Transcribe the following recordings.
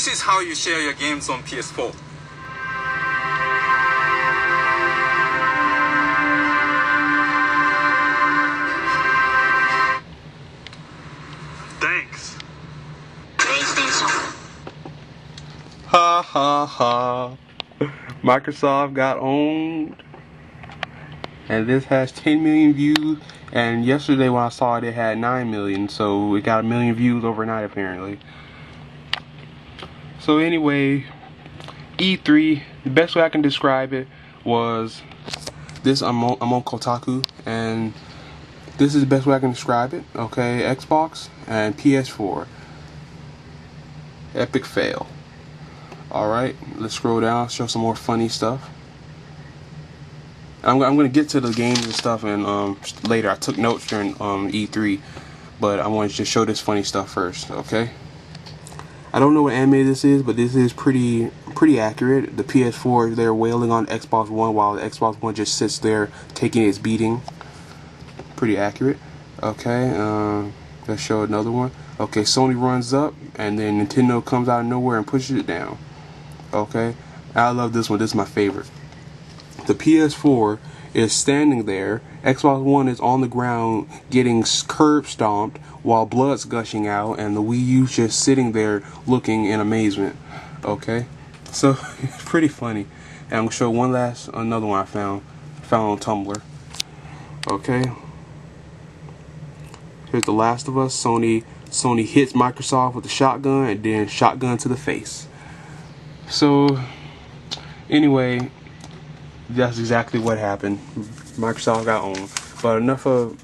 This is how you share your games on PS4. Thanks. Ha ha ha. Microsoft got owned. And this has 10 million views. And yesterday when I saw it, it had 9 million. So it got 1 million views overnight apparently. So anyway, E3, the best way I can describe it was this. I'm on Kotaku, and this is the best way I can describe it. Okay, Xbox and PS4. Epic fail. Alright, let's scroll down, show some more funny stuff. I'm going to get to the games and stuff and later. I took notes during E3, but I wanted to just show this funny stuff first, okay? I don't know what anime this is, but this is pretty accurate. The PS4 is there wailing on Xbox One while the Xbox One just sits there taking its beating. Pretty accurate. Okay, let's show another one. Okay, Sony runs up, and then Nintendo comes out of nowhere and pushes it down. Okay, I love this one. This is my favorite. The PS4 is standing there. Xbox One is on the ground getting curb stomped while blood's gushing out, and the Wii U's just sitting there looking in amazement. Okay, so it's pretty funny. And I'm gonna show another one I found on Tumblr. Okay, here's The Last of Us. Sony hits Microsoft with a shotgun and then shotgun to the face. So anyway, that's exactly what happened. Microsoft got owned. But enough of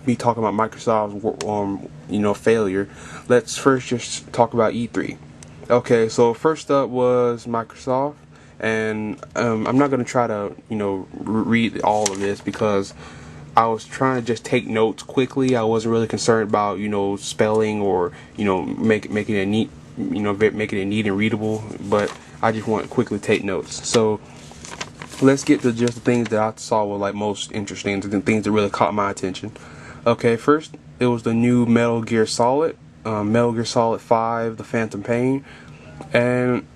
me talking about Microsoft's failure. Let's first just talk about E3. Okay, so first up was Microsoft, and I'm not gonna try to read all of this because I was trying to just take notes quickly. I wasn't really concerned about spelling or making it neat, making it neat and readable. But I just want to quickly take notes. So let's get to just the things that I saw were like most interesting, the things that really caught my attention. Okay, first it was the new Metal Gear Solid 5, The Phantom Pain, and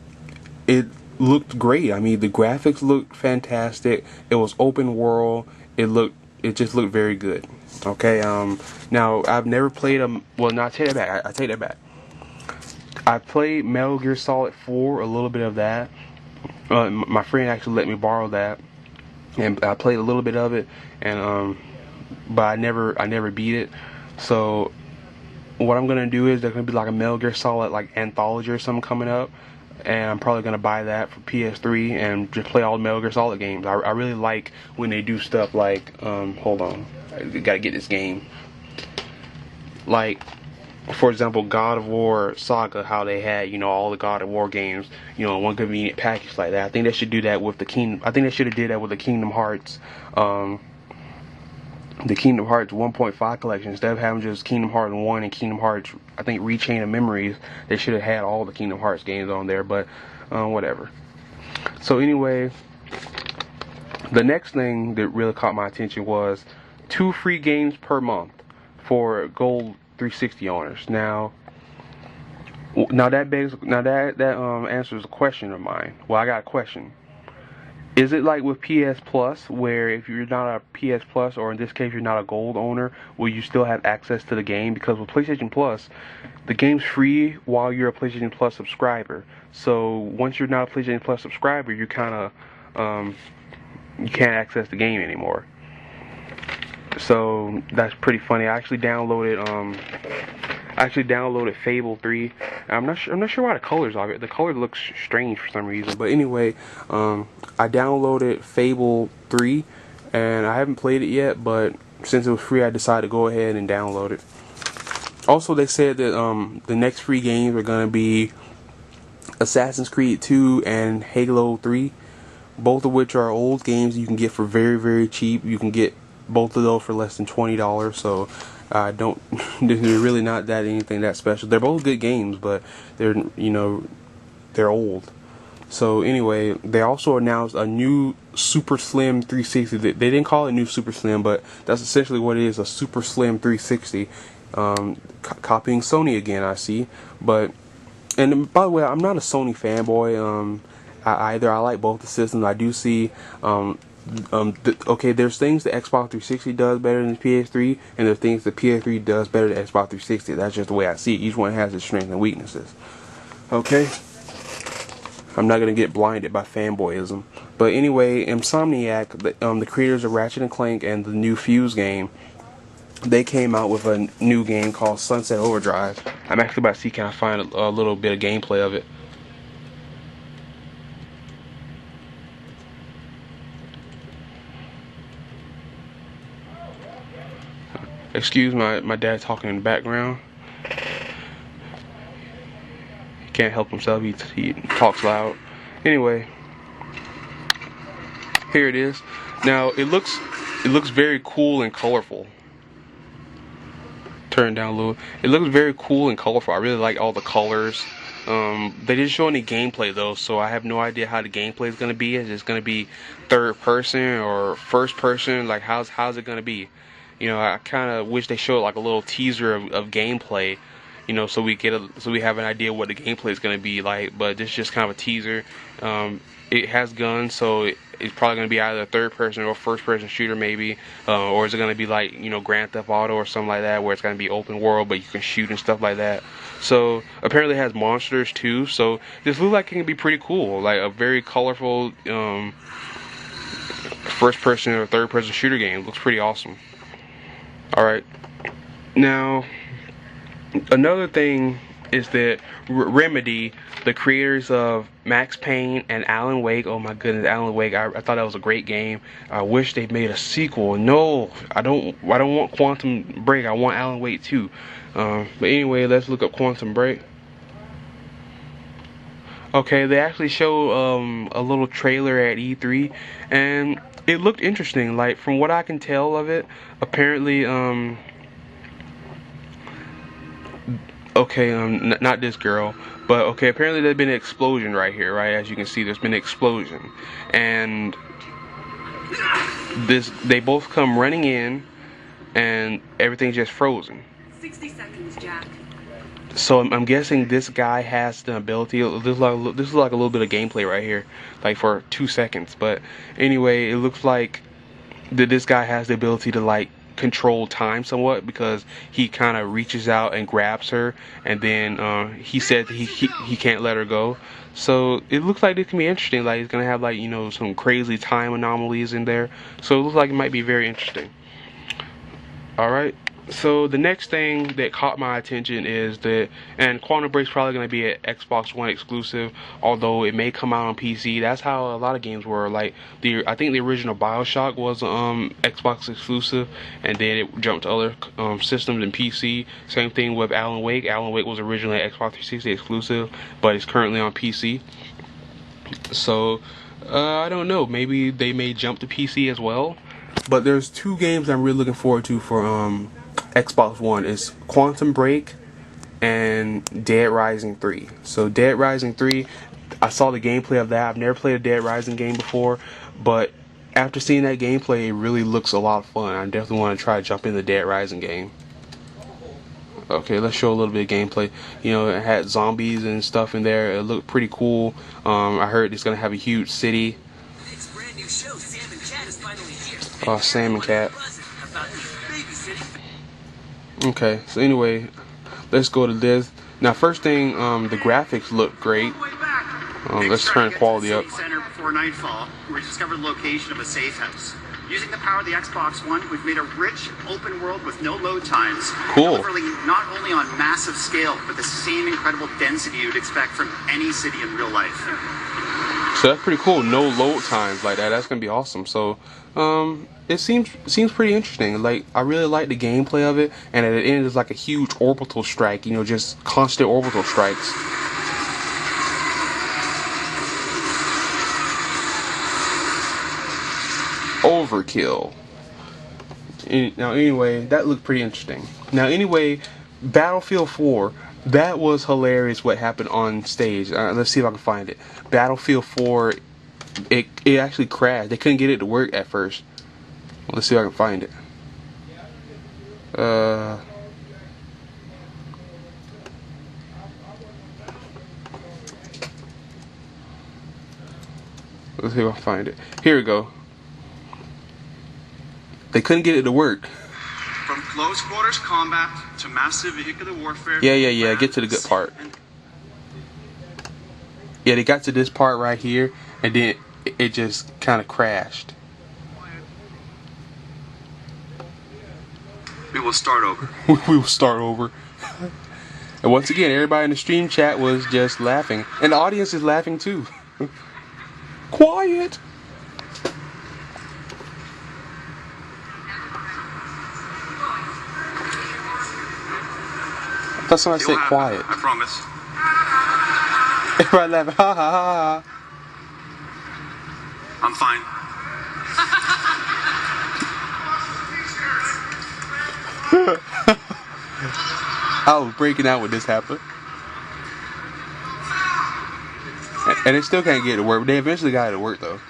it looked great. I mean, the graphics looked fantastic. It was open world. It just looked very good. Okay, now I've never played I take that back. I played Metal Gear Solid 4, a little bit of that. My friend actually let me borrow that, and I played a little bit of it, and but I never beat it. So what I'm gonna do is there's gonna be like a Metal Gear Solid like anthology or something coming up, and I'm probably gonna buy that for PS3 and just play all the Metal Gear Solid games. I really like when they do stuff like hold on, I gotta get this game. Like, for example, God of War Saga, how they had all the God of War games in one convenient package like that. I think they should do that with the Kingdom. I think they should have did that with the Kingdom Hearts. The Kingdom Hearts 1.5 collection. Instead of having just Kingdom Hearts 1 and Kingdom Hearts, I think Rechain of Memories, they should have had all the Kingdom Hearts games on there, but whatever. So anyway, the next thing that really caught my attention was 2 free games per month for Gold 360 owners. Now that answers a question of mine. Well, I got a question. Is it like with PS Plus, where if you're not a PS Plus, or in this case you're not a gold owner, will you still have access to the game? Because with PlayStation Plus, the game's free while you're a PlayStation Plus subscriber. So once you're not a PlayStation Plus subscriber, you kind of you can't access the game anymore. So that's pretty funny. I actually downloaded Fable 3. I'm not sure why the colors are it. The color looks strange for some reason. But anyway, I downloaded Fable 3, and I haven't played it yet. But since it was free, I decided to go ahead and download it. Also, they said that the next free games are gonna be Assassin's Creed 2 and Halo 3, both of which are old games you can get for very, very cheap. You can get both of those for less than $20. So they're really not anything that special. They're both good games, but they're old. So anyway, they also announced a new Super Slim 360. They didn't call it new Super Slim, but that's essentially what it is, a Super Slim 360. Copying Sony again, I see. But And by the way, I'm not a Sony fanboy. Either. I like both the systems. I do see. Okay, there's things the Xbox 360 does better than the PS3, and there's things the PS3 does better than Xbox 360. That's just the way I see it. Each one has its strengths and weaknesses. Okay? I'm not gonna get blinded by fanboyism. But anyway, Insomniac, the creators of Ratchet and Clank and the new Fuse game, they came out with a new game called Sunset Overdrive. I'm actually about to see, can I find a little bit of gameplay of it. Excuse my dad talking in the background. He can't help himself. He talks loud. Anyway, here it is. Now it looks very cool and colorful. Turn it down a little. It looks very cool and colorful. I really like all the colors. They didn't show any gameplay though, so I have no idea how the gameplay is gonna be. Is it gonna be third person or first person? Like how's it gonna be? You know, I kind of wish they showed like a little teaser of gameplay, you know, so we have an idea what the gameplay is going to be like. But this is just kind of a teaser. It has guns, so it's probably going to be either a third person or first person shooter maybe, or is it going to be like, you know, Grand Theft Auto or something like that, where it's going to be open world but you can shoot and stuff like that. So apparently it has monsters too. So this looks like it can be pretty cool, like a very colorful first person or third person shooter game. Looks pretty awesome. Alright, now another thing is that Remedy, the creators of Max Payne and Alan Wake, oh my goodness, Alan Wake, I thought that was a great game. I wish they made a sequel. No, I don't want Quantum Break, I want Alan Wake too. But anyway, let's look up Quantum Break. Okay, they actually showed a little trailer at E3, and it looked interesting. Like, from what I can tell of it, apparently, not this girl, but okay, apparently there's been an explosion right here, right? As you can see, there's been an explosion, and they both come running in, and everything's just frozen. 60 seconds, Jack. So I'm guessing this guy has the ability. This is like a little bit of gameplay right here, like for 2 seconds. But anyway, it looks like this guy has the ability to like control time somewhat, because he kind of reaches out and grabs her, and then he said he can't let her go. So it looks like this can be interesting. Like it's gonna have like, you know, some crazy time anomalies in there. So it looks like it might be very interesting. All right. So the next thing that caught my attention is that, and Quantum Break's probably going to be an Xbox One exclusive, although it may come out on PC. That's how a lot of games were. Like I think the original BioShock was Xbox exclusive, and then it jumped to other systems and PC. Same thing with Alan Wake. Alan Wake was originally an Xbox 360 exclusive, but it's currently on PC. So I don't know. Maybe they may jump to PC as well. But there's two games I'm really looking forward to for Xbox One. Is Quantum Break and Dead Rising 3. So Dead Rising 3, I saw the gameplay of that. I've never played a Dead Rising game before, but after seeing that gameplay, it really looks a lot of fun. I definitely want to try to jump in the Dead Rising game. Okay, let's show a little bit of gameplay. You know, it had zombies and stuff in there. It looked pretty cool. I heard it's gonna have a huge city. Oh, Sam and Cat. Okay, so anyway, let's go to this. Now, first thing, the graphics look great. Let's turn quality up. Center before nightfall, we discovered the location of a safe house. Using the power of the Xbox One, we've made a rich open world with no load times. Cool. Delivering not only on massive scale, but the same incredible density you'd expect from any city in real life. So that's pretty cool. No load times like that. That's gonna be awesome. So, it seems pretty interesting. Like, I really like the gameplay of it, and at the end it's like a huge orbital strike. You know, just constant orbital strikes. Overkill. Now, anyway, that looked pretty interesting. Now, anyway, Battlefield 4. That was hilarious what happened on stage. Let's see if I can find it. Battlefield 4, it actually crashed. They couldn't get it to work at first. Let's see if I can find it. Let's see if I can find it. Here we go. They couldn't get it to work. From close quarters combat to massive vehicular warfare. Yeah. Get to the good part. Yeah, they got to this part right here, and then it just kind of crashed. We will start over. We will start over. And once again, everybody in the stream chat was just laughing. And the audience is laughing too. Quiet! I thought somebody said quiet. I promise. Everybody laughing. Ha ha ha ha. I'm fine. I was breaking out when this happened. And they still can't get it to work, but they eventually got it to work though.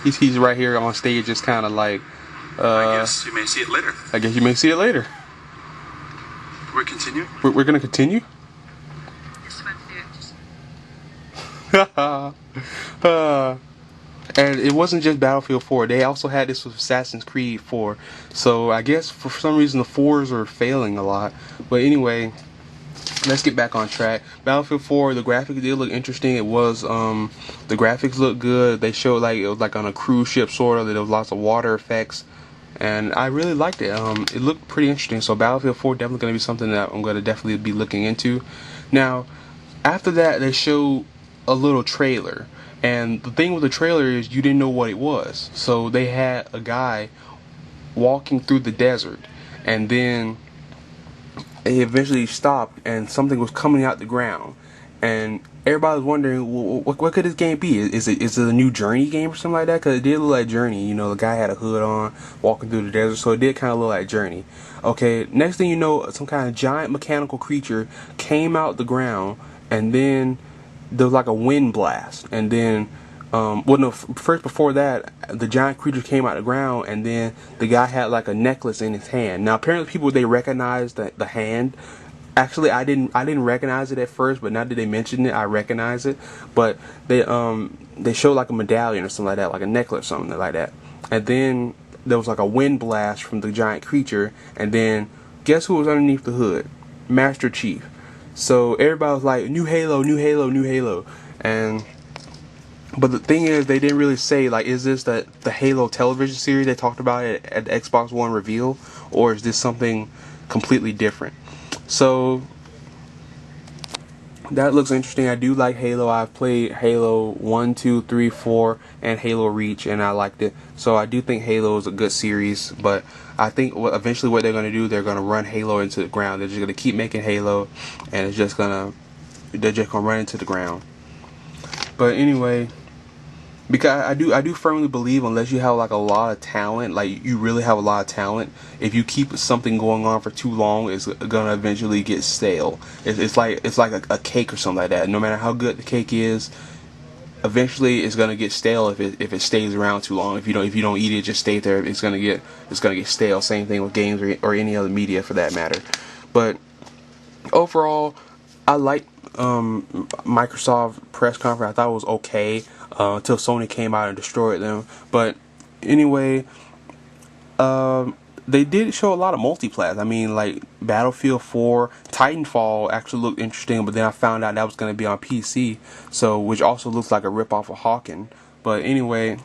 He's right here on stage just kind of like, I guess you may see it later. I guess you may see it later. We're continuing? We're gonna continue? And it wasn't just Battlefield 4. They also had this with Assassin's Creed 4. So I guess for some reason the 4s are failing a lot. But anyway, let's get back on track. Battlefield 4, the graphics did look interesting. It was the graphics looked good. They showed like it was like on a cruise ship sort of. There was lots of water effects, and I really liked it. It looked pretty interesting. So Battlefield 4 definitely going to be something that I'm going to definitely be looking into. Now, after that, they showed a little trailer. And the thing with the trailer is you didn't know what it was. So they had a guy walking through the desert, and then he eventually stopped and something was coming out the ground. And everybody was wondering, well, what could this game be? Is it a new Journey game or something like that? Because it did look like Journey. You know, the guy had a hood on, walking through the desert, so it did kind of look like Journey. Okay, next thing you know, some kind of giant mechanical creature came out the ground, and then there was like a wind blast, and then first before that, the giant creature came out of the ground, and then the guy had like a necklace in his hand. Now apparently people, they recognized the hand. Actually, I didn't recognize it at first, but now that they mentioned it, I recognize it. But they showed like a medallion or something like that, like a necklace or something like that. And then there was like a wind blast from the giant creature, and then guess who was underneath the hood? Master Chief. So everybody was like, new Halo, new Halo, new Halo. But the thing is, they didn't really say, like, is this the Halo television series they talked about at the Xbox One reveal, or is this something completely different? So that looks interesting. I do like Halo. I've played Halo 1, 2, 3, 4, and Halo Reach, and I liked it. So I do think Halo is a good series, but I think eventually what they're going to do, they're going to run Halo into the ground. They're just going to keep making Halo, and they're just going to run into the ground. But anyway, because I do firmly believe, unless you have like a lot of talent, like you really have a lot of talent, if you keep something going on for too long, it's gonna eventually get stale. It's like a cake or something like that. No matter how good the cake is, eventually it's gonna get stale if it stays around too long. If you don't eat it, just stay there, it's gonna get stale. Same thing with games or any other media for that matter. But overall, I like Microsoft press conference. I thought it was okay until Sony came out and destroyed them. But anyway, they did show a lot of multiplayer. I mean, like Battlefield 4, Titanfall actually looked interesting, but then I found out that was going to be on PC, so which also looks like a ripoff of Hawken. But anyway,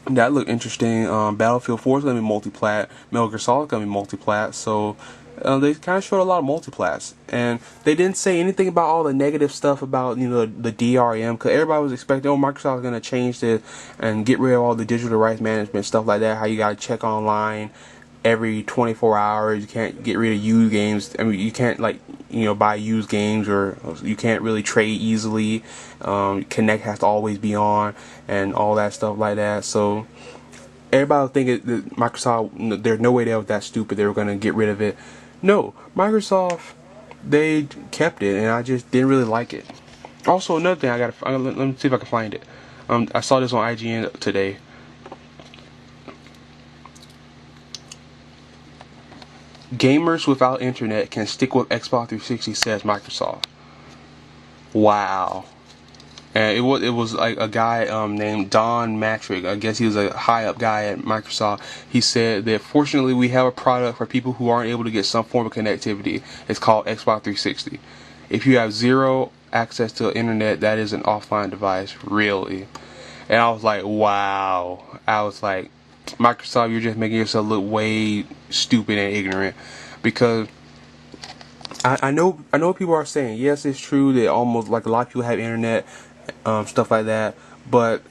that looked interesting. Battlefield 4 is going to be multiplat. Metal Gear Solid is going to be multiplat. So they kind of showed a lot of multiplats, and they didn't say anything about all the negative stuff about the DRM, because everybody was expecting, Microsoft is going to change this and get rid of all the digital rights management stuff like that. How you got to check online every 24 hours. You can't get rid of used games. I mean, you can't buy used games, or you can't really trade easily. Connect has to always be on, and all that stuff like that. So everybody was thinking that Microsoft, there's no way they were that stupid. They were going to get rid of it. No, Microsoft, they kept it, and I just didn't really like it. Also, another thing, let me see if I can find it. I saw this on IGN today. Gamers without internet can stick with Xbox 360, says Microsoft. Wow. And it was like a guy named Don Matrick. I guess he was a high up guy at Microsoft. He said that fortunately we have a product for people who aren't able to get some form of connectivity. It's called Xbox 360. If you have zero access to the internet, that is an offline device, really. And I was like, wow. I was like, Microsoft, you're just making yourself look way stupid and ignorant, because I know people are saying, yes, it's true that almost like a lot of people have internet, stuff like that, but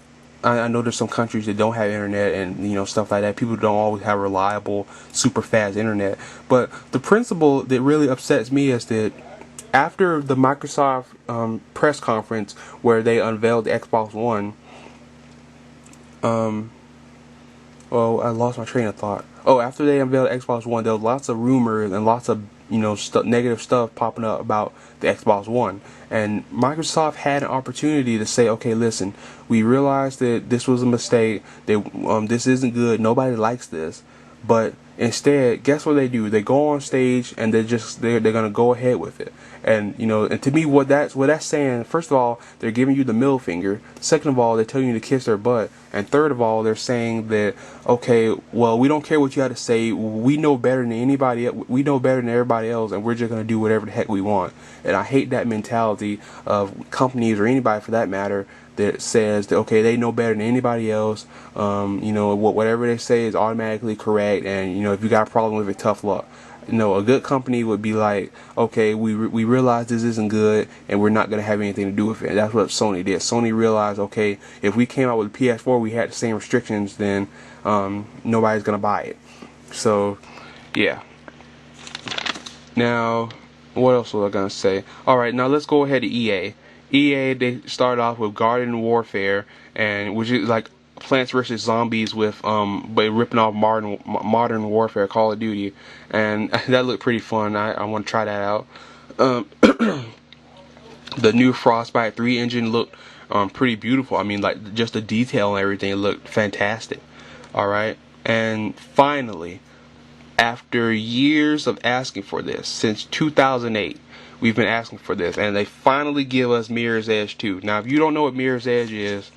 I know there's some countries that don't have internet and stuff like that. People don't always have reliable, super fast internet. But the principle that really upsets me is that after the Microsoft press conference where they unveiled the Xbox One, well, I lost my train of thought. Oh, after they unveiled Xbox One, there was lots of rumors and lots of negative stuff popping up about the Xbox One. And Microsoft had an opportunity to say, okay, listen, we realize that this was a mistake, that this isn't good, nobody likes this. But instead, guess what they do? They go on stage and they're gonna go ahead with it. And and to me, what that's saying, first of all, they're giving you the middle finger. Second of all, they're telling you to kiss their butt. And third of all, they're saying that, okay, well, we don't care what you have to say. We know better than anybody. We know better than everybody else, and we're just gonna do whatever the heck we want. And I hate that mentality of companies, or anybody for that matter, that says that, okay, they know better than anybody else. Whatever they say is automatically correct, and if you got a problem with it, tough luck. A good company would be like, okay, we realize this isn't good, and we're not going to have anything to do with it. And that's what Sony did. Sony realized, okay, if we came out with a PS4, we had the same restrictions, then nobody's going to buy it. So, yeah. Now, what else was I going to say? Alright, now let's go ahead to EA. EA, they started off with Garden Warfare, and which is like Plants vs Zombies with but ripping off Modern Warfare, Call of Duty, and that looked pretty fun. I want to try that out. The new Frostbite 3 engine looked pretty beautiful. I mean, like, just the detail and everything looked fantastic. Alright, and finally, after years of asking for this, since 2008, we've been asking for this, and they finally give us Mirror's Edge 2. Now, if you don't know what Mirror's Edge is,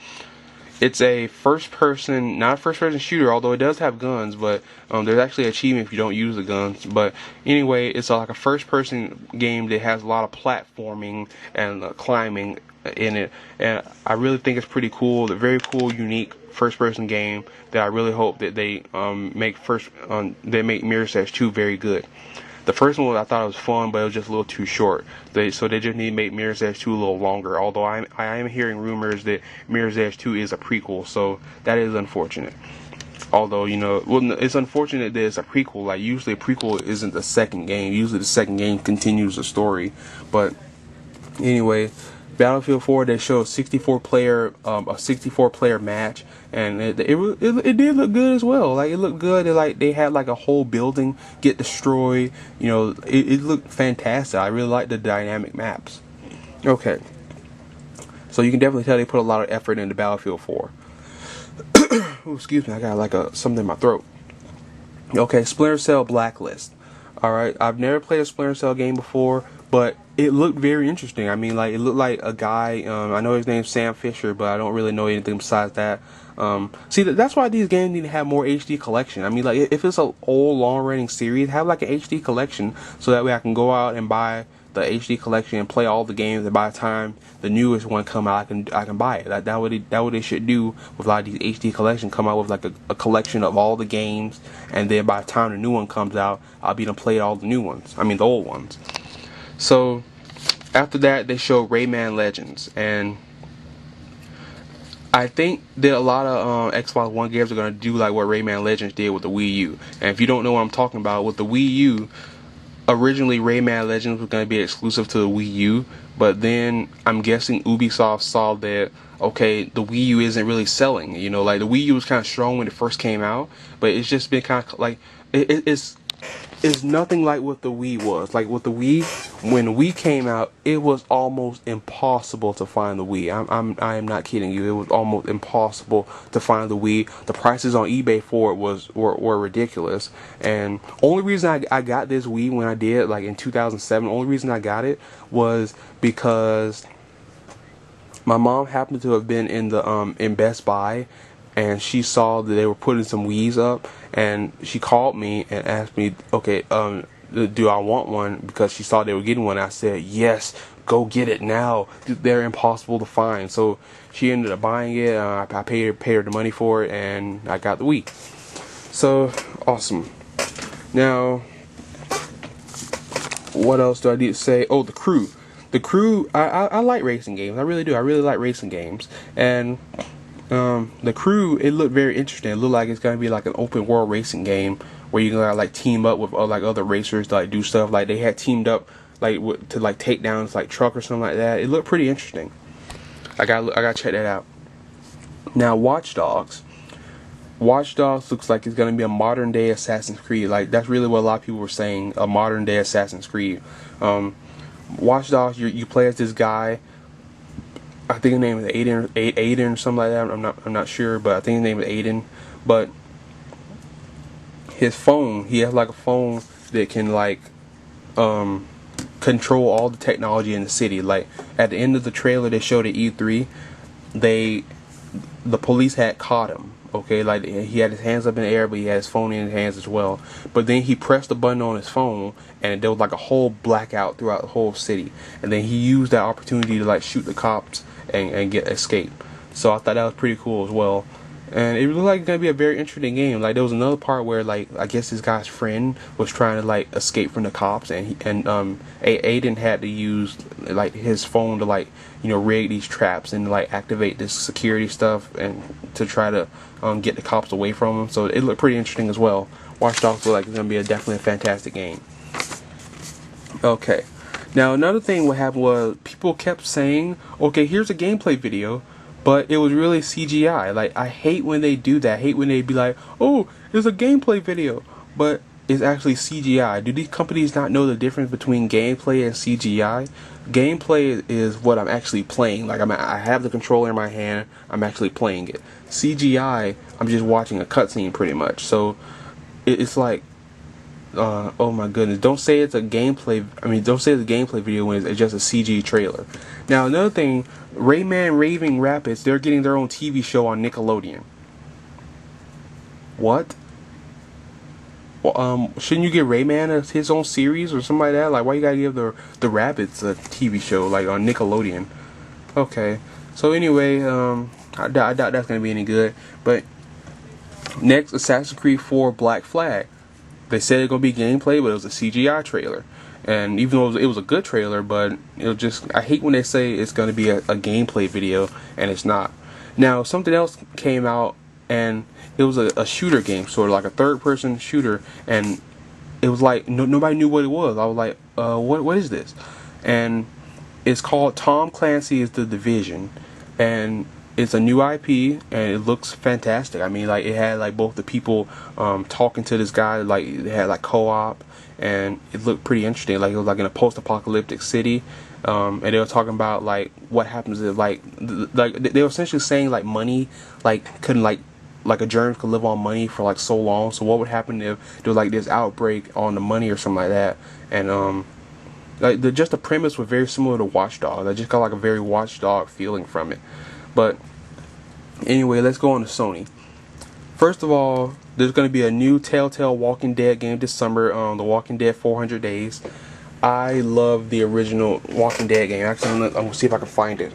it's a first-person, not a first-person shooter, although it does have guns, but there's actually an achievement if you don't use the guns. But anyway, it's like a first-person game that has a lot of platforming and climbing in it, and I really think it's pretty cool. A very cool, unique first-person game that I really hope that they make Mirror's Edge 2 very good. The first one, I thought it was fun, but it was just a little too short. So they just need to make Mirror's Edge 2 a little longer. Although I am hearing rumors that Mirror's Edge 2 is a prequel, so that is unfortunate. Although, it's unfortunate that it's a prequel. Like, usually a prequel isn't the second game. Usually the second game continues the story. But anyway, Battlefield 4, they showed a 64 player match, and it did look good as well. Like, it looked good. They had like a whole building get destroyed. It looked fantastic. I really like the dynamic maps. Okay, so you can definitely tell they put a lot of effort into Battlefield 4. Ooh, excuse me, I got something in my throat. Okay, Splinter Cell Blacklist. Alright, I've never played a Splinter Cell game before, but it looked very interesting. I mean, like, it looked like a guy, I know his name's Sam Fisher, but I don't really know anything besides that. See, that's why these games need to have more HD collection. I mean, like, if it's an old, long-running series, have like an HD collection, so that way I can go out and buy the HD collection and play all the games, and by the time the newest one come out, I can buy it. That what they should do with a lot of these HD collections. Come out with like a collection of all the games, and then by the time the new one comes out, I'll be able to play all the new ones. I mean, the old ones. So after that, they showed Rayman Legends, and I think that a lot of Xbox One games are going to do like what Rayman Legends did with the Wii U. And if you don't know what I'm talking about, with the Wii U, originally Rayman Legends was going to be exclusive to the Wii U, but then I'm guessing Ubisoft saw that, okay, the Wii U isn't really selling. Like, the Wii U was kind of strong when it first came out, but it's just been kind of like, it's nothing like what the Wii was. Like, with the Wii, when the Wii came out, it was almost impossible to find the Wii. I am not kidding you. It was almost impossible to find the Wii. The prices on eBay for it were ridiculous. And only reason I got this Wii when I did, like in 2007, only reason I got it was because My mom happened to have been in the in Best Buy, and she saw that they were putting some Wii's up, and she called me and asked me, okay, do I want one, because she saw they were getting one. I said, yes, go get it now. They're impossible to find. So she ended up buying it. I paid her the money for it, and I got the Wii. So awesome. Now, what else do I need to say? Oh, the Crew. The Crew, I like racing games. I really do. I really like racing games. And the Crew, it looked very interesting. It looked like it's gonna be like an open world racing game where you're gonna like team up with like other racers to like do stuff. Like they had teamed up like to like take down this like truck or something like that. It looked pretty interesting. I gotta check that out. Now, Watch Dogs. Watch Dogs looks like it's gonna be a modern day Assassin's Creed. Like that's really what a lot of people were saying, a modern day Assassin's Creed. Watch Dogs, you play as this guy. I think his name is Aiden or something like that. I'm not sure, but I think his name is Aiden. But his phone, he has like a phone that can like control all the technology in the city. Like at the end of the trailer they showed at E3, the police had caught him. Okay, like he had his hands up in the air, but he had his phone in his hands as well. But then he pressed the button on his phone, and there was like a whole blackout throughout the whole city. And then he used that opportunity to like shoot the cops and get escape. So I thought that was pretty cool as well. And it looked like it's gonna be a very interesting game. Like there was another part where like I guess this guy's friend was trying to like escape from the cops, and Aiden had to use like his phone to like rig these traps and like activate this security stuff and to try to get the cops away from him. So it looked pretty interesting as well. Watch Dogs looked like it's gonna be definitely a fantastic game. Okay, now another thing what happened was people kept saying, okay, here's a gameplay video, but it was really CGI. Like I hate when they do that. I hate when they be like, oh, it's a gameplay video, but it's actually CGI. Do these companies not know the difference between gameplay and CGI? Gameplay is what I'm actually playing. Like I have the controller in my hand. I'm actually playing it. CGI, I'm just watching a cutscene pretty much. So it's like, oh my goodness! Don't say it's a gameplay. Don't say it's a gameplay video when it's just a CG trailer. Now another thing, Rayman Raving Rapids, they're getting their own TV show on Nickelodeon. What? Well, shouldn't you give Rayman his own series or something like that? Like, why you gotta give the Rapids a TV show like on Nickelodeon? Okay. So anyway, I doubt that's gonna be any good. But next, Assassin's Creed 4 Black Flag. They said it's gonna be gameplay, but it was a CGI trailer. And even though it was a good trailer, but it was just, I hate when they say it's gonna be a gameplay video and it's not. Now something else came out, and it was a shooter game, sort of like a third-person shooter, and it was like nobody knew what it was. I was like, what is this? And it's called Tom Clancy's The Division, and it's a new IP, and it looks fantastic. I mean, like it had like both the people talking to this guy, like it had like co-op, and it looked pretty interesting. Like it was like in a post-apocalyptic city, and they were talking about like what happens if like they were essentially saying like money like couldn't like a germ could live on money for like so long. So what would happen if there was like this outbreak on the money or something like that? And like just the premise was very similar to Watch Dogs. I just got like a very Watch Dog feeling from it. But anyway, let's go on to Sony. First of all, there's going to be a new Telltale Walking Dead game this summer, The Walking Dead 400 Days. I love the original Walking Dead game. Actually, I'm going to see if I can find it.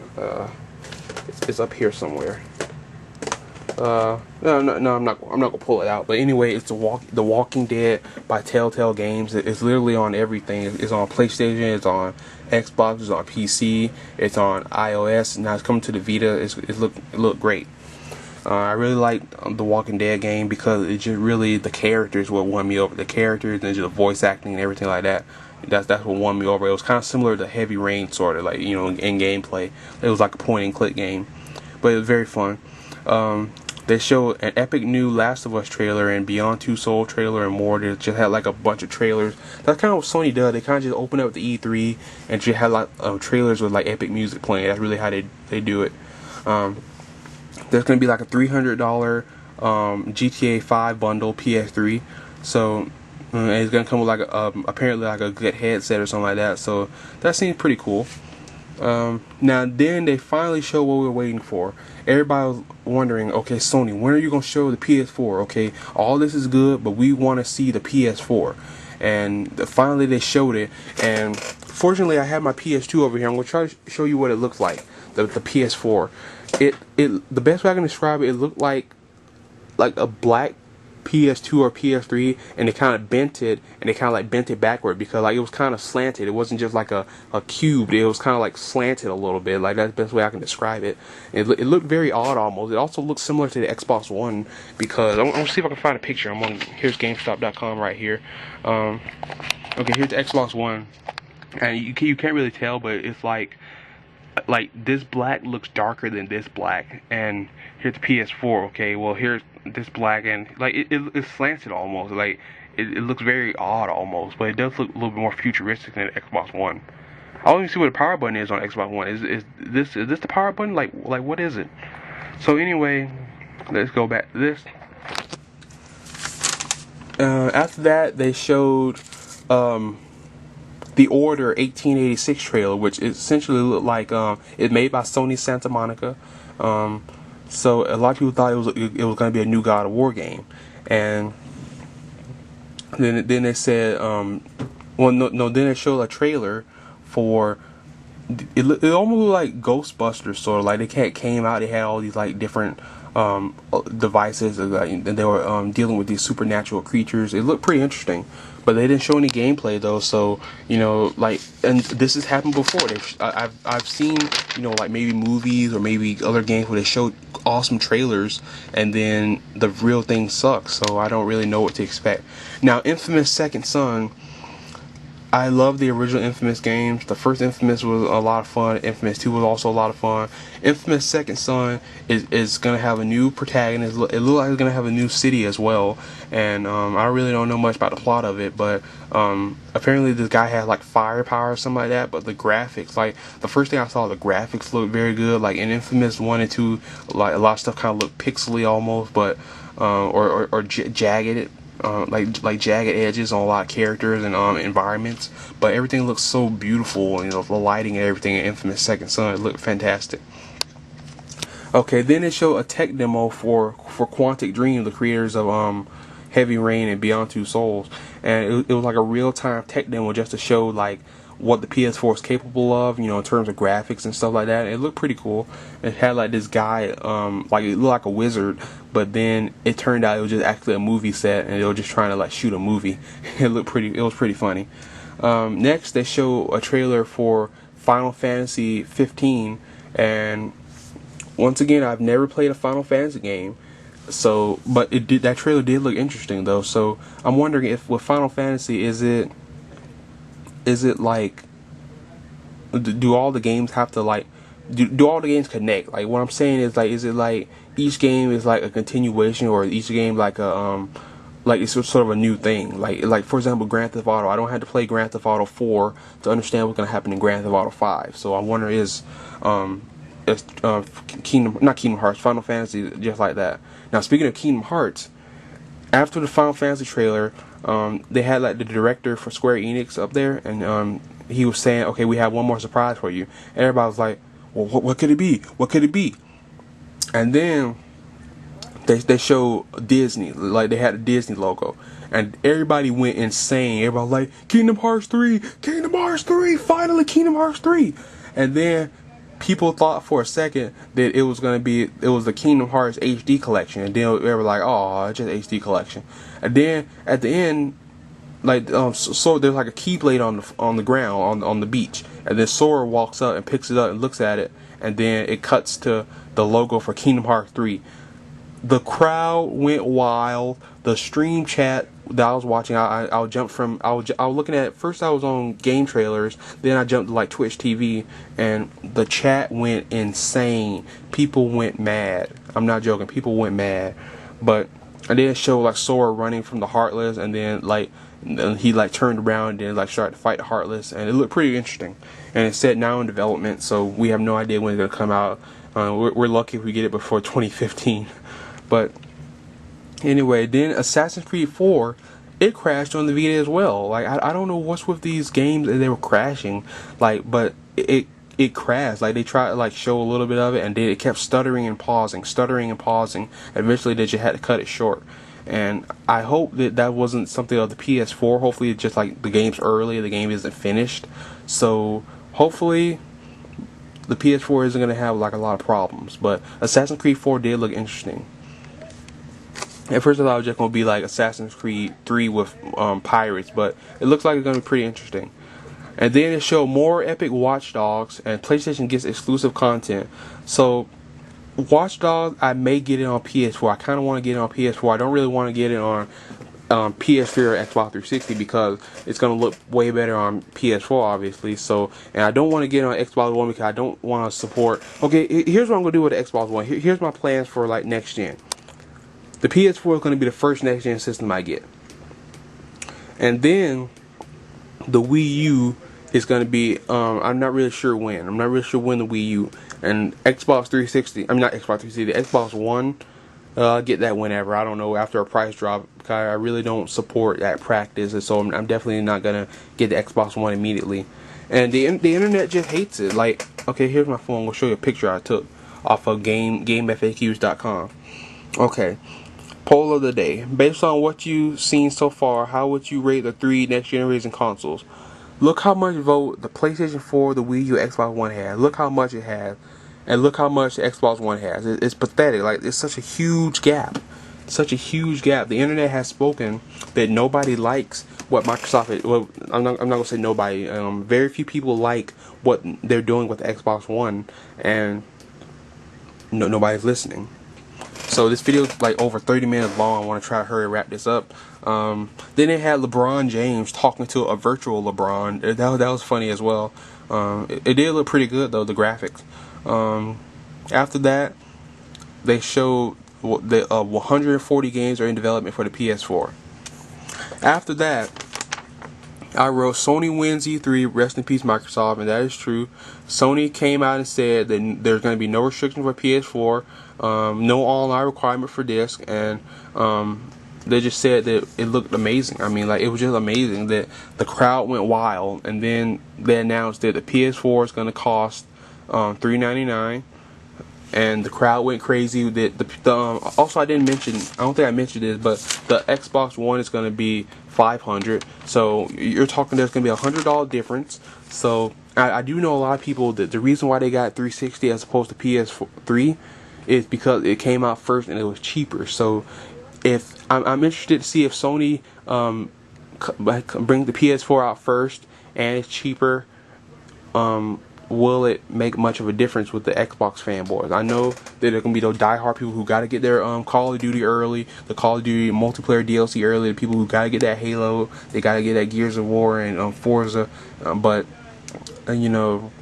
It's up here somewhere. No, I'm not gonna pull it out. But anyway, it's The Walking Dead by Telltale Games. It's literally on everything. It's on PlayStation. It's on Xbox. It's on PC. It's on iOS. Now it's coming to the Vita. It look great. I really like The Walking Dead game because it just really, the characters what won me over. The characters and just the voice acting and everything like that. That's what won me over. It was kind of similar to Heavy Rain, sort of like in gameplay. It was like a point and click game, but it was very fun. They showed an epic new Last of Us trailer and Beyond Two Soul trailer and more. They just had like a bunch of trailers. That's kind of what Sony does. They kind of just open up the E3 and just had like trailers with like epic music playing. That's really how they do it. There's going to be like a $300 GTA 5 bundle PS3. So and it's going to come with like apparently like a good headset or something like that. So that seems pretty cool. Now then they finally show what we were waiting for. Everybody was wondering, okay, Sony, when are you gonna show the PS4? Okay, all this is good, but we want to see the PS4. And finally they showed it. And fortunately, I have my PS2 over here. I'm gonna try to show you what it looks like. The PS4. The best way I can describe it, it looked like a black PS2 or PS3, and they kind of bent it, and they kind of like bent it backward because like it was kind of slanted. It wasn't just like a cube. It was kind of like slanted a little bit. Like that's the best way I can describe it. It looked very odd almost. It also looked similar to the Xbox One because I'm gonna see if I can find a picture. Here's GameStop.com right here. Okay, here's the Xbox One, and you can't really tell, but it's like this black looks darker than this black, and here's the PS4. Okay, well here's this black, and like it's slanted almost. Like it looks very odd almost, but it does look a little bit more futuristic than the Xbox One. I don't even see what the power button is on Xbox One. Is this the power button? Like what is it? So anyway, let's go back to this. After that, they showed the Order 1886 trailer, which essentially looked like it's made by Sony Santa Monica. So a lot of people thought it was going to be a new God of War game, and then they said, then they showed a trailer for it almost looked like Ghostbusters, sort of like they came out, they had all these like different devices, and they were dealing with these supernatural creatures. It looked pretty interesting, but they didn't show any gameplay though. So and this has happened before. I've seen like maybe movies or maybe other games where they showed awesome trailers and then the real thing sucks. So I don't really know what to expect. Now, Infamous Second Son. I love the original Infamous games. The first Infamous was a lot of fun. Infamous 2 was also a lot of fun. Infamous Second Son is going to have a new protagonist. It looks like it's going to have a new city as well. And I really don't know much about the plot of it, but apparently this guy has like firepower or something like that. But the graphics, like the first thing I saw, the graphics looked very good. Like in Infamous 1 and 2, like a lot of stuff kind of looked pixely almost, but or jagged. Like jagged edges on a lot of characters and environments, but everything looks so beautiful. The lighting and everything in Infamous Second Son, it looked fantastic. Okay, then they show a tech demo for Quantic Dream, the creators of Heavy Rain and Beyond Two Souls, and it was like a real-time tech demo just to show like what the PS4 is capable of, in terms of graphics and stuff like that. It looked pretty cool. It had like this guy, like it looked like a wizard, but then it turned out it was just actually a movie set, and they were just trying to like shoot a movie. It was pretty funny. Next, they show a trailer for Final Fantasy 15, and once again, I've never played a Final Fantasy game. So, but that trailer did look interesting though. So I'm wondering if with Final Fantasy, is it like, do all the games have to like, do all the games connect? Like what I'm saying is like, is it like each game is like a continuation, or each game like a like it's sort of a new thing? Like for example, Grand Theft Auto. I don't have to play Grand Theft Auto 4 to understand what's gonna happen in Grand Theft Auto 5. So I wonder is Final Fantasy just like that? Now speaking of Kingdom Hearts, after the Final Fantasy trailer, they had like the director for Square Enix up there, and he was saying, okay, we have one more surprise for you. And everybody was like, well, what could it be? What could it be? And then they showed Disney, like they had a Disney logo, and everybody went insane. Everybody was like, Kingdom Hearts 3, Kingdom Hearts 3, finally Kingdom Hearts 3. And then people thought for a second that it was the Kingdom Hearts HD collection, and then they were like, oh, it's just HD collection. And then at the end, like so there's like a keyblade on the ground on the beach, and then Sora walks up and picks it up and looks at it, and then it cuts to the logo for Kingdom Hearts 3. The crowd went wild. The stream chat that I was watching, I was looking at, first I was on game trailers, then I jumped to like Twitch TV, and the chat went insane. People went mad. I'm not joking. People went mad. But and then it showed like Sora running from the Heartless, and then he like turned around and then like started to fight the Heartless, and it looked pretty interesting. And it's set now in development, so we have no idea when it's gonna come out. We're lucky if we get it before 2015. But anyway, then Assassin's Creed 4, it crashed on the Vita as well. Like I don't know what's with these games, and they were crashing. Like, but it it crashed. Like they tried to like show a little bit of it, and then it kept stuttering and pausing. Eventually, they just had to cut it short. And I hope that wasn't something of the PS4. Hopefully, it's just like the game's early, the game isn't finished. So hopefully, the PS4 isn't gonna have like a lot of problems. But Assassin's Creed 4 did look interesting. At first I thought it was just going to be like Assassin's Creed 3 with pirates, but it looks like it's going to be pretty interesting. And then it showed more epic Watch Dogs, and PlayStation gets exclusive content. So, Watch Dogs, I may get it on PS4. I kind of want to get it on PS4. I don't really want to get it on PS3 or Xbox 360 because it's going to look way better on PS4, obviously. So, and I don't want to get it on Xbox One because I don't want to support... Okay, here's what I'm going to do with the Xbox One. Here's my plans for like next gen. The PS4 is going to be the first next gen system I get. And then the Wii U is going to be, I'm not really sure when. I'm not really sure when the Wii U. And Xbox 360, not Xbox 360, the Xbox One, I'll get that whenever. I don't know, after a price drop. Because I really don't support that practice. And so I'm definitely not going to get the Xbox One immediately. And the internet just hates it. Like, okay, here's my phone. We'll show you a picture I took off of GameFAQs.com. Okay. Poll of the day. Based on what you've seen so far, how would you rate the 3 next generation consoles? Look how much vote the PlayStation 4, the Wii U, Xbox One has. Look how much it has. And look how much the Xbox One has. It's pathetic. Like, it's such a huge gap. Such a huge gap. The internet has spoken that nobody likes what Microsoft is. Well, I'm not going to say nobody. Very few people like what they're doing with the Xbox One. And nobody's listening. So this video is like over 30 minutes long. I want to try to hurry wrap this up. Then it had LeBron James talking to a virtual LeBron. That was funny as well. It did look pretty good though, the graphics. After that, they showed that 140 games are in development for the PS4. After that, I wrote Sony wins E3, rest in peace Microsoft, and that is true. Sony came out and said that there's going to be no restrictions for PS4, no online requirement for disc, and they just said that it looked amazing. I mean, like, it was just amazing that the crowd went wild, and then they announced that the PS4 is going to cost $399. And the crowd went crazy. Also, I didn't mention, I don't think I mentioned this, but the Xbox One is going to be $500. So you're talking there's going to be $100 difference. So I do know a lot of people that the reason why they got 360 as opposed to PS3 is because it came out first and it was cheaper. So if I'm interested to see if Sony bring the PS4 out first and it's cheaper, will it make much of a difference with the Xbox fanboys? I know that there are going to be those diehard people who got to get their Call of Duty early, the Call of Duty multiplayer DLC early, the people who got to get that Halo, they got to get that Gears of War and Forza, but you know,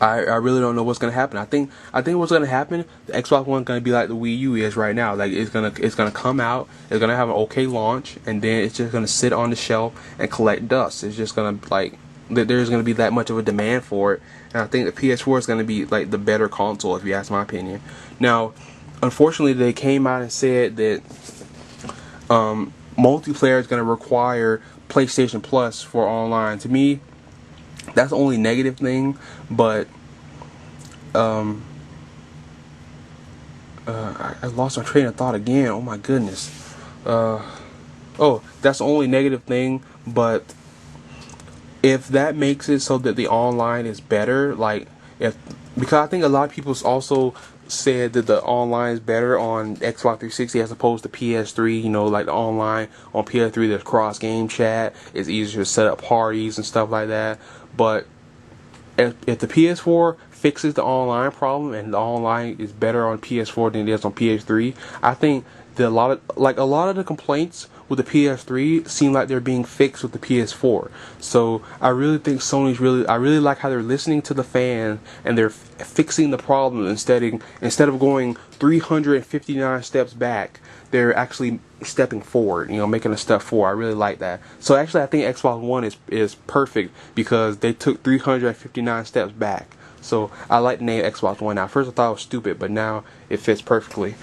I really don't know what's going to happen. I think what's going to happen, the Xbox One is going to be like the Wii U is right now. Like, it's going to come out, it's going to have an okay launch, and then it's just going to sit on the shelf and collect dust. It's just going to, like, there's going to be that much of a demand for it. And I think the PS4 is going to be like the better console, if you ask my opinion. Now, unfortunately, they came out and said that multiplayer is going to require PlayStation Plus for online. To me, that's the only negative thing. But I lost my train of thought again. Oh my goodness. Oh, that's the only negative thing. But if that makes it so that the online is better, like, because I think a lot of people also said that the online is better on Xbox 360 as opposed to PS3. You know, like the online on PS3, there's cross game chat, it's easier to set up parties and stuff like that. But if the PS4 fixes the online problem and the online is better on PS4 than it is on PS3, I think that a lot of the complaints with the PS3 seem like they're being fixed with the PS4. So I really think I really like how they're listening to the fan and they're fixing the problem instead of going 359 steps back. They're actually stepping forward, you know, making a step forward. I really like that. So actually, I think Xbox One is perfect because they took 359 steps back. So I like the name Xbox One now. First I thought it was stupid, but now it fits perfectly.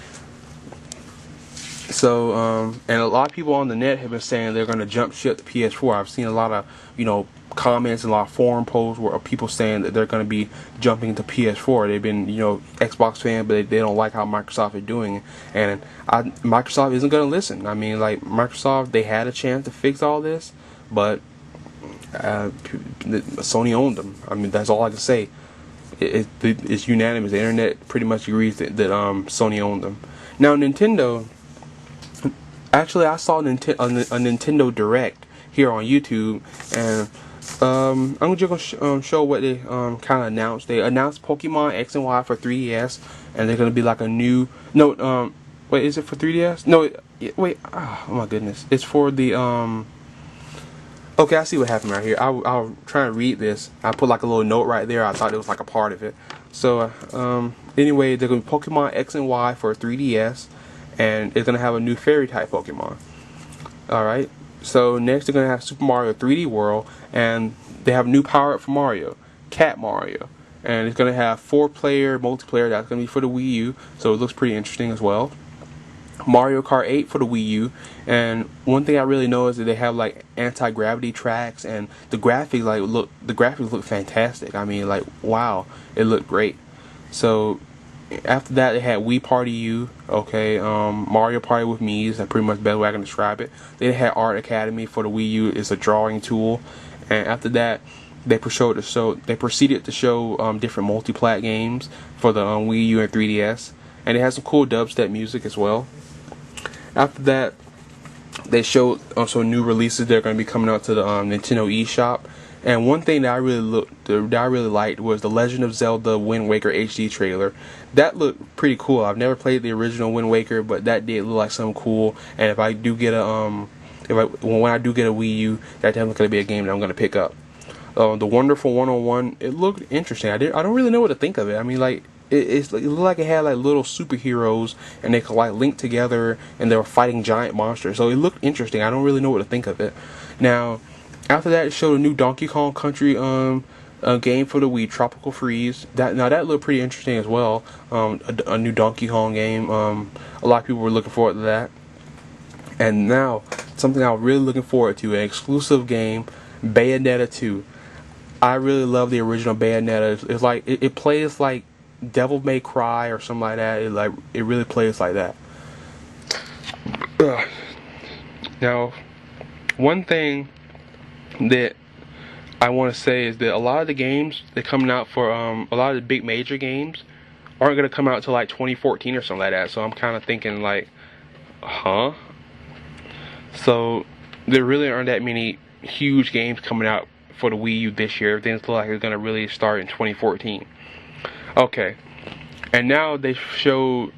So, and a lot of people on the net have been saying they're going to jump ship the PS4. I've seen a lot of, you know, comments and a lot of forum posts where people saying that they're going to be jumping to PS4. They've been, Xbox fan, but they don't like how Microsoft is doing it. And Microsoft isn't going to listen. I mean, like, Microsoft, they had a chance to fix all this, but Sony owned them. I mean, that's all I can say. It's unanimous. The internet pretty much agrees that Sony owned them. Now, Nintendo, actually, I saw a Nintendo Direct here on YouTube, and I'm just gonna show what they kind of announced. They announced Pokemon X and Y for 3DS, and they're gonna be like a new wait, is it for 3DS? No, wait. Oh my goodness, it's for the Okay, I see what happened right here. I'll try and read this. I put like a little note right there. I thought it was like a part of it. So anyway, they're gonna be Pokemon X and Y for 3DS, and it's gonna have a new fairy type Pokemon. All right. So next they're gonna have Super Mario 3D World, and they have a new power up for Mario, Cat Mario, and it's gonna have 4-player multiplayer. That's gonna be for the Wii U, so it looks pretty interesting as well. Mario Kart 8 for the Wii U, and one thing I really know is that they have like anti-gravity tracks, and the graphics look fantastic. I mean, like, wow, it looked great. So after that, they had Wii Party U, Mario Party with Mii's. That's pretty much the best way I can describe it. They had Art Academy for the Wii U. It's a drawing tool, and after that, they proceeded to show different multi-plat games for the Wii U and 3DS, and it has some cool dubstep music as well. After that, they showed also new releases that are going to be coming out to the Nintendo eShop. And one thing that I really liked was the Legend of Zelda Wind Waker HD trailer. That looked pretty cool. I've never played the original Wind Waker, but that did look like something cool. And if I do get when I do get a Wii U, that's definitely going to be a game that I'm going to pick up. The Wonderful 101, it looked interesting. I don't really know what to think of it. I mean, like, it looked like it had like little superheroes, and they could like link together, and they were fighting giant monsters. So it looked interesting. I don't really know what to think of it. Now, after that, it showed a new Donkey Kong Country game for the Wii, Tropical Freeze. That looked pretty interesting as well. A new Donkey Kong game. A lot of people were looking forward to that. And now, something I was really looking forward to, an exclusive game, Bayonetta 2. I really love the original Bayonetta. It's like it plays like Devil May Cry or something like that. It really plays like that. Now, one thing that I want to say is that a lot of the games that coming out for a lot of the big major games aren't going to come out until like 2014 or something like that. So I'm kind of thinking like, huh? So there really aren't that many huge games coming out for the Wii U this year. Everything's like it's going to really start in 2014. Okay, and now they showed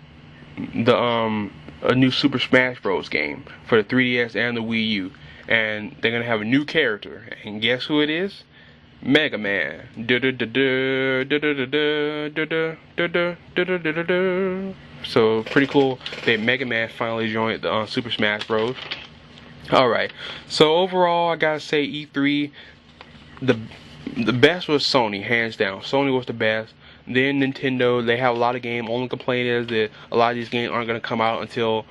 the a new Super Smash Bros. Game for the 3DS and the Wii U, and they're gonna have a new character, and guess who it is? Mega Man. So pretty cool that Mega Man finally joined the Super Smash Bros. All right, so overall, I gotta say E3, the best was Sony, hands down. Sony was the best. Then Nintendo, they have a lot of games. Only complaint is that a lot of these games aren't going to come out until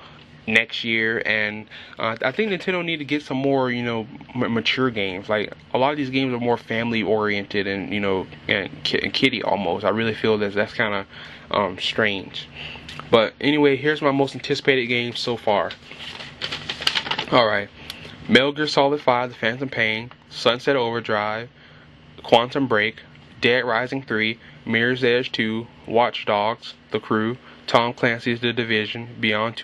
next year, and I think Nintendo need to get some more, mature games. Like, a lot of these games are more family oriented and and kiddie almost. I really feel that's kind of strange. But anyway, here's my most anticipated game so far. All right, Metal Gear Solid 5: The Phantom Pain, Sunset Overdrive, Quantum Break, Dead Rising 3, Mirror's Edge 2, Watch Dogs, The Crew, Tom Clancy's The Division, Beyond 2.